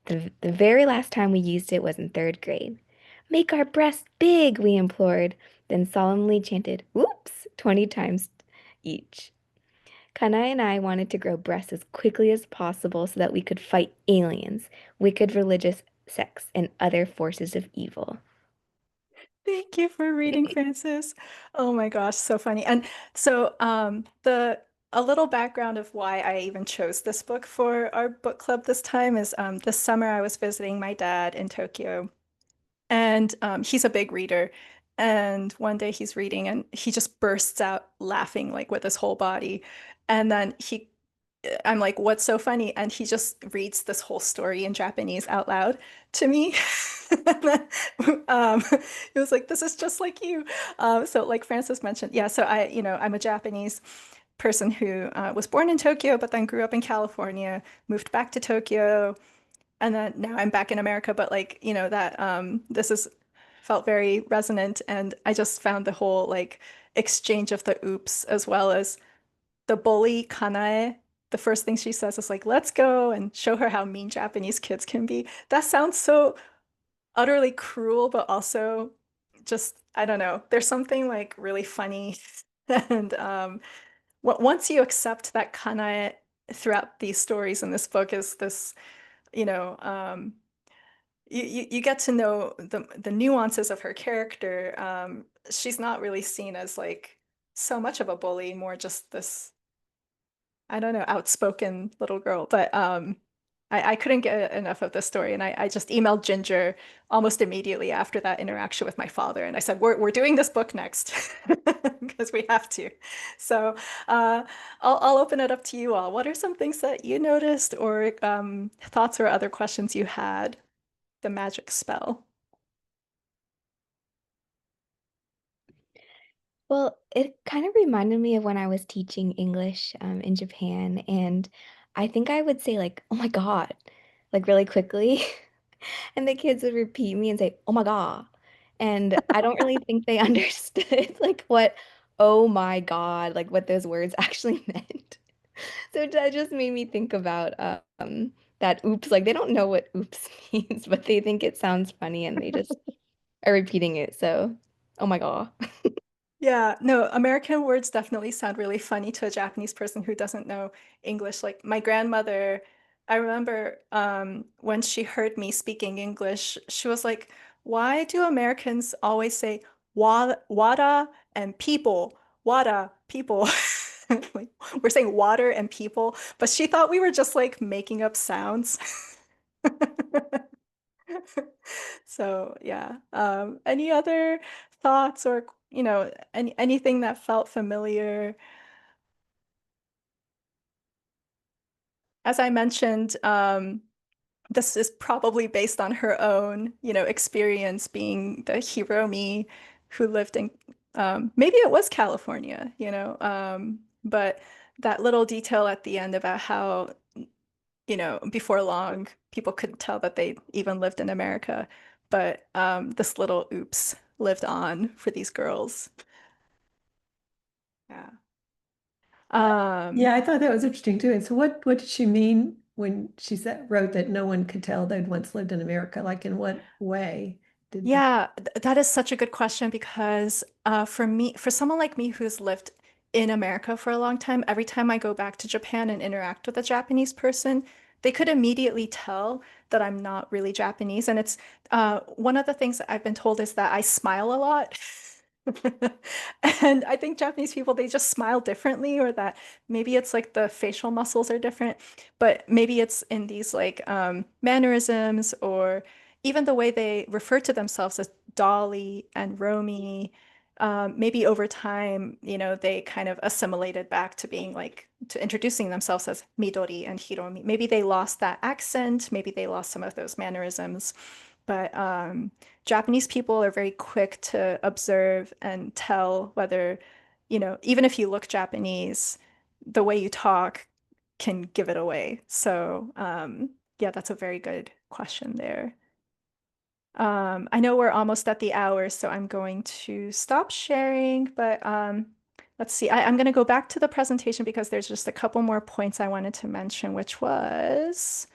The very last time we used it was in 3rd grade. "Make our breasts big," we implored, then solemnly chanted "whoops" 20 times each. Kanae and I wanted to grow breasts as quickly as possible so that we could fight aliens, wicked religious sects, and other forces of evil. Thank you for reading, Francis. Oh my gosh, so funny. And so the a little background of why I even chose this book for our book club this time is this summer I was visiting my dad in Tokyo, and he's a big reader. And one day he's reading and he just bursts out laughing like with his whole body. And then I'm like, "What's so funny?" And he just reads this whole story in Japanese out loud to me. And then, it was like, "This is just like you." So like Francis mentioned, yeah, so I'm a Japanese person who was born in Tokyo, but then grew up in California, moved back to Tokyo, and then now I'm back in America. But like, that this is felt very resonant. And I just found the whole like exchange of the oops as well as the bully Kanae, the first thing she says is like, "Let's go," and show her how mean Japanese kids can be. That sounds so utterly cruel, but also just, I don't know, there's something like really funny. And once you accept that Kanae throughout these stories in this book is this, you know, you get to know the nuances of her character. She's not really seen as like so much of a bully, more just this, I don't know, outspoken little girl. But I couldn't get enough of this story, and I just emailed Ginger almost immediately after that interaction with my father, and I said, we're doing this book next because we have to. So I'll open it up to you all. What are some things that you noticed, or thoughts or other questions you had? The magic spell. Well, it kind of reminded me of when I was teaching English in Japan, and I think I would say like, "Oh my God," like really quickly, and the kids would repeat me and say, "Oh my God," and I don't really think they understood like what "Oh my God," like what those words actually meant. So that just made me think about that oops, like they don't know what oops means, but they think it sounds funny and they just are repeating it. So, oh my God. Yeah, no, American words definitely sound really funny to a Japanese person who doesn't know English. Like my grandmother, I remember when she heard me speaking English, she was like, "Why do Americans always say wada and people? Wada, people." Like, we're saying water and people, but she thought we were just like making up sounds. So yeah. Any other thoughts or anything that felt familiar? As I mentioned, this is probably based on her own, experience being the Hiromi who lived in maybe it was California, but that little detail at the end about how before long, people couldn't tell that they even lived in America. But this little oops lived on for these girls. Yeah. Yeah, I thought that was interesting too. And so what did she mean when she wrote that no one could tell they'd once lived in America? Like in what way did that? Yeah, that is such a good question because for someone like me who's lived in America for a long time, every time I go back to Japan and interact with a Japanese person, they could immediately tell that I'm not really Japanese. And it's one of the things that I've been told is that I smile a lot. And I think Japanese people, they just smile differently, or that maybe it's like the facial muscles are different, but maybe it's in these like mannerisms, or even the way they refer to themselves as Dolly and Romy. Maybe over time, they kind of assimilated back to being like to introducing themselves as Midori and Hiromi. Maybe they lost that accent, maybe they lost some of those mannerisms. But Japanese people are very quick to observe and tell whether, even if you look Japanese, the way you talk can give it away. So, yeah, that's a very good question there. I know we're almost at the hour, so I'm going to stop sharing, but let's see. I'm going to go back to the presentation because there's just a couple more points I wanted to mention, which was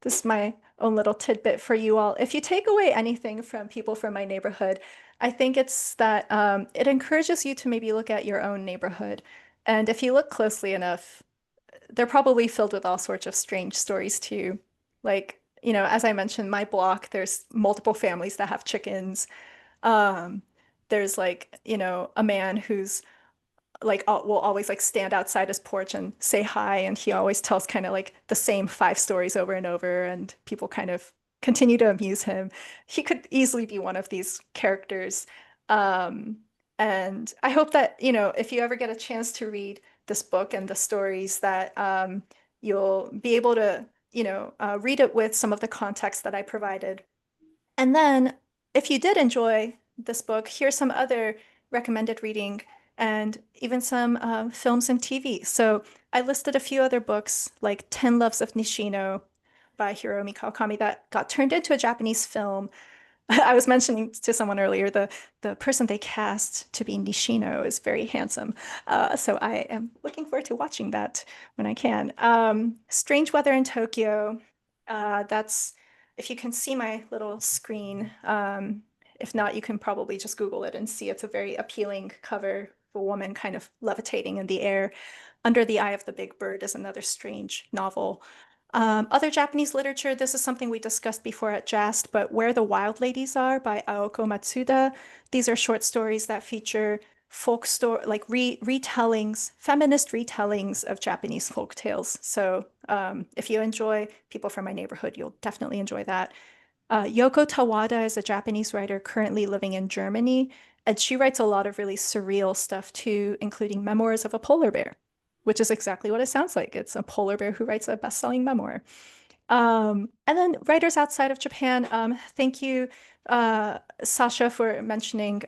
this is my own little tidbit for you all. If you take away anything from people from my neighborhood, I think it's that it encourages you to maybe look at your own neighborhood. And if you look closely enough, they're probably filled with all sorts of strange stories too. Like, as I mentioned, my block, there's multiple families that have chickens. Um, there's like, a man who's like will always like stand outside his porch and say hi, and he always tells kind of like the same 5 stories over and over, and people kind of continue to amuse him. He could easily be one of these characters. Um, and I hope that, if you ever get a chance to read this book and the stories, that you'll be able to, read it with some of the context that I provided. And then, if you did enjoy this book, here's some other recommended reading and even some films and TV. So I listed a few other books like 10 Loves of Nishino by Hiromi Kawakami that got turned into a Japanese film. I was mentioning to someone earlier, the person they cast to be Nishino is very handsome. So I am looking forward to watching that when I can. Strange Weather in Tokyo. That's if you can see my little screen, if not, you can probably just Google it and see it's a very appealing cover. A woman kind of levitating in the air. Under the Eye of the Big Bird is another strange novel. Other Japanese literature, this is something we discussed before at JAST, but Where the Wild Ladies Are by Aoko Matsuda. These are short stories that feature folk story, like retellings, feminist retellings of Japanese folk tales. So if you enjoy People from My Neighborhood, you'll definitely enjoy that. Yoko Tawada is a Japanese writer currently living in Germany, and she writes a lot of really surreal stuff too, including Memoirs of a Polar Bear, which is exactly what it sounds like. It's a polar bear who writes a best-selling memoir. And then writers outside of Japan, thank you, Sasha, for mentioning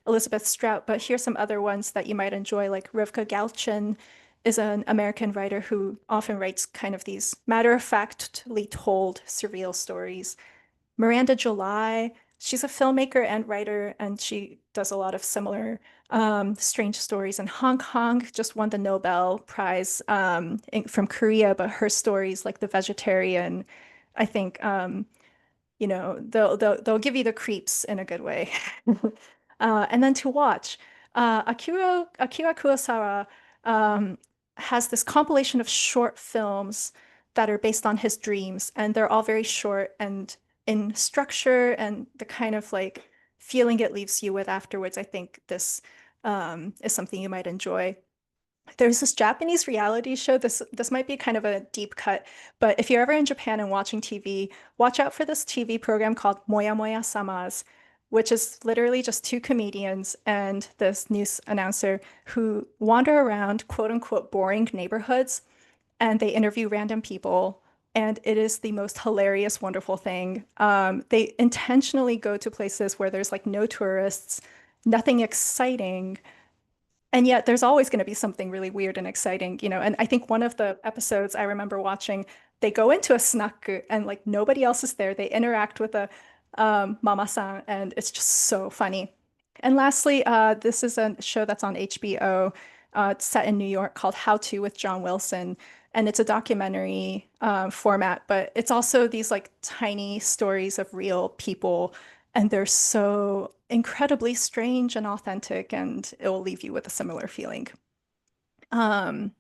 Elizabeth Strout, but here's some other ones that you might enjoy, like Rivka Galchen is an American writer who often writes kind of these matter-of-factly told surreal stories. Miranda July, she's a filmmaker and writer, and she does a lot of similar strange stories. In Hong Kong, just won the Nobel Prize from Korea, but her stories, like The Vegetarian, I think, you know, they'll give you the creeps in a good way. And then to watch, Akira Kurosawa has this compilation of short films that are based on his dreams, and they're all very short and in structure and the kind of like feeling it leaves you with afterwards. I think this is something you might enjoy. There's this Japanese reality show. This might be kind of a deep cut, but if you're ever in Japan and watching TV, watch out for this TV program called Moya Moya Samas, which is literally just two comedians and this news announcer who wander around quote unquote boring neighborhoods, and they interview random people. And it is the most hilarious, wonderful thing. They intentionally go to places where there's like no tourists, nothing exciting, and yet there's always going to be something really weird and exciting, you know. And I think one of the episodes I remember watching, they go into a snack and like nobody else is there. They interact with a mama-san, and it's just so funny. And lastly, this is a show that's on HBO. It's set in New York called How To with John Wilson. And it's a documentary format, but it's also these like tiny stories of real people, and they're so incredibly strange and authentic, and it will leave you with a similar feeling. Um,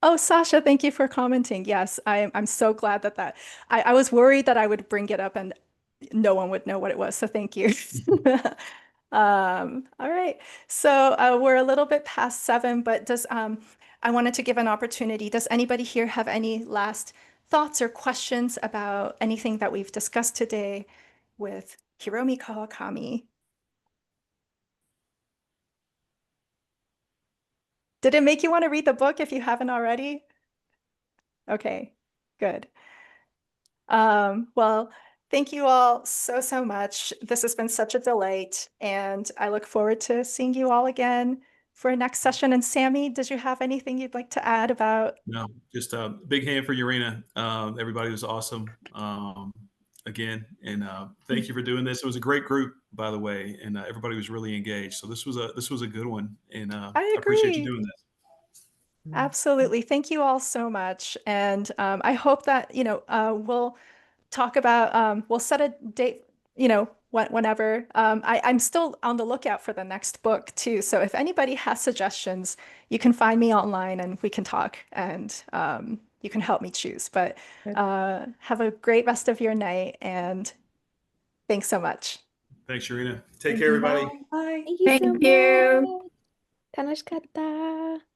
oh, Sasha, thank you for commenting. Yes, I'm so glad that I was worried that I would bring it up and no one would know what it was, so thank you. All right, so we're a little bit past 7, but I wanted to give an opportunity. Does anybody here have any last thoughts or questions about anything that we've discussed today with Hiromi Kawakami? Did it make you want to read the book if you haven't already? Okay, good. Well, thank you all so much. This has been such a delight, and I look forward to seeing you all again for a next session. And Sammy, did you have anything you'd like to add about? No, just a big hand for Yurina. Everybody was awesome again, and thank you for doing this. It was a great group, by the way, and everybody was really engaged. So this was a good one, and I appreciate you agree. doing this. Absolutely. Thank you all so much. And I hope that, you know, we'll talk about, we'll set a date, you know, whenever. I'm still on the lookout for the next book too. So if anybody has suggestions, you can find me online and we can talk, and you can help me choose. But have a great rest of your night, and thanks so much. Thanks, Yurina. Take care, everybody. Bye. Thank you so Thank you. much. 楽しかった。